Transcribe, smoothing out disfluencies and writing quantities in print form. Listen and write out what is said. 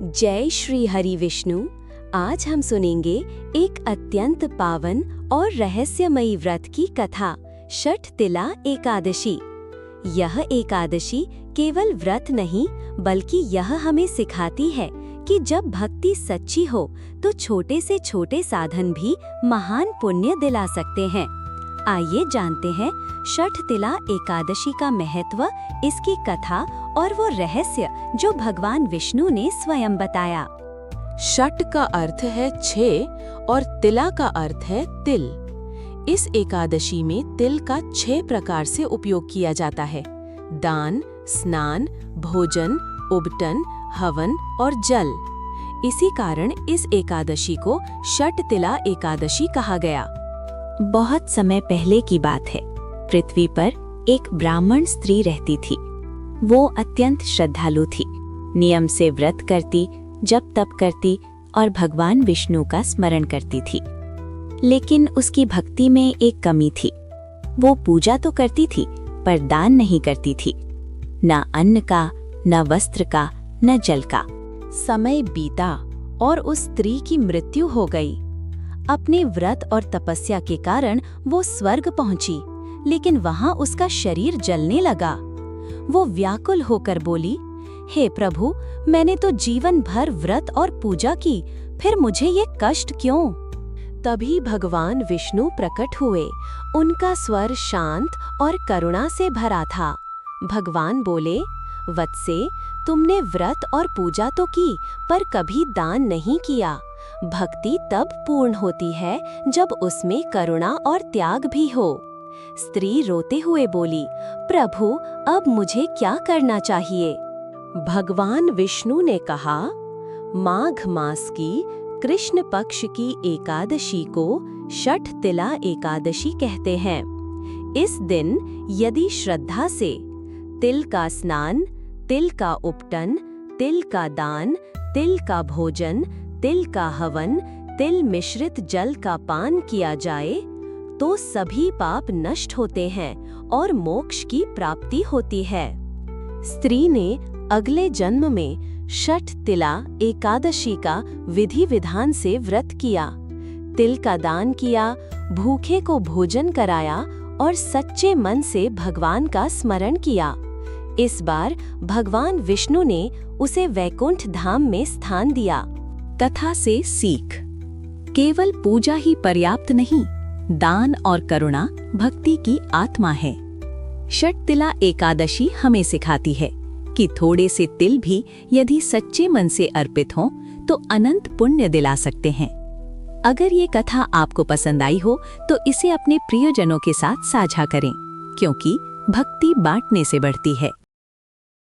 जय श्री हरि विष्णु। आज हम सुनेंगे एक अत्यंत पावन और रहस्यमयी व्रत की कथा, षठ तिला एकादशी। यह एकादशी केवल व्रत नहीं, बल्कि यह हमें सिखाती है कि जब भक्ति सच्ची हो तो छोटे से छोटे साधन भी महान पुण्य दिला सकते हैं। आइए जानते हैं षठ तिला एकादशी का महत्व, इसकी कथा और वो रहस्य जो भगवान विष्णु ने स्वयं बताया। षठ का अर्थ है 6 और तिला का अर्थ है तिल। इस एकादशी में तिल का 6 प्रकार से उपयोग किया जाता है: दान, स्नान, भोजन, उबटन, हवन और जल। इसी कारण इस एकादशी को षठ तिला एकादशी कहा गया। बहुत समय पहले की बात है। पृथ्वी पर एक ब्राह्मण स्त्री रहती थी। वो अत्यंत श्रद्धालु थी, नियम से व्रत करती, जप तप करती और भगवान विष्णु का स्मरण करती थी। लेकिन उसकी भक्ति में एक कमी थी। वो पूजा तो करती थी, पर दान नहीं करती थी, न अन्न का, न वस्त्र का, न जल का। समय बीता और उस स्त्री की मृत्यु हो गई। अपने व्रत और तपस्या के कारण वो स्वर्ग पहुंची, लेकिन वहां उसका शरीर जलने लगा। वो व्याकुल होकर बोली, हे प्रभु, मैंने तो जीवन भर व्रत और पूजा की, फिर मुझे ये कष्ट क्यों? तभी भगवान विष्णु प्रकट हुए। उनका स्वर शांत और करुणा से भरा था। भगवान बोले, वत्से, तुमने व्रत और पूजा तो की, पर कभी दान नहीं किया। भक्ति तब पूर्ण होती है जब उसमें करुणा और त्याग भी हो। स्त्री रोते हुए बोली, प्रभु, अब मुझे क्या करना चाहिए? भगवान विष्णु ने कहा, माघ मास की कृष्ण पक्ष की एकादशी को षठ तिला एकादशी कहते हैं। इस दिन यदि श्रद्धा से तिल का स्नान, तिल का उपटन, तिल का दान, तिल का भोजन, तिल का हवन, तिल मिश्रित जल का पान किया जाए तो सभी पाप नष्ट होते हैं और मोक्ष की प्राप्ति होती है। स्त्री ने अगले जन्म में षठ तिला एकादशी का विधि विधान से व्रत किया, तिल का दान किया, भूखे को भोजन कराया और सच्चे मन से भगवान का स्मरण किया। इस बार भगवान विष्णु ने उसे वैकुंठ धाम में स्थान दिया। कथा से सीख: केवल पूजा ही पर्याप्त नहीं, दान और करुणा भक्ति की आत्मा है। षठ तिला एकादशी हमें सिखाती है कि थोड़े से तिल भी यदि सच्चे मन से अर्पित हों तो अनंत पुण्य दिला सकते हैं। अगर ये कथा आपको पसंद आई हो तो इसे अपने प्रियजनों के साथ साझा करें, क्योंकि भक्ति बांटने से बढ़ती है।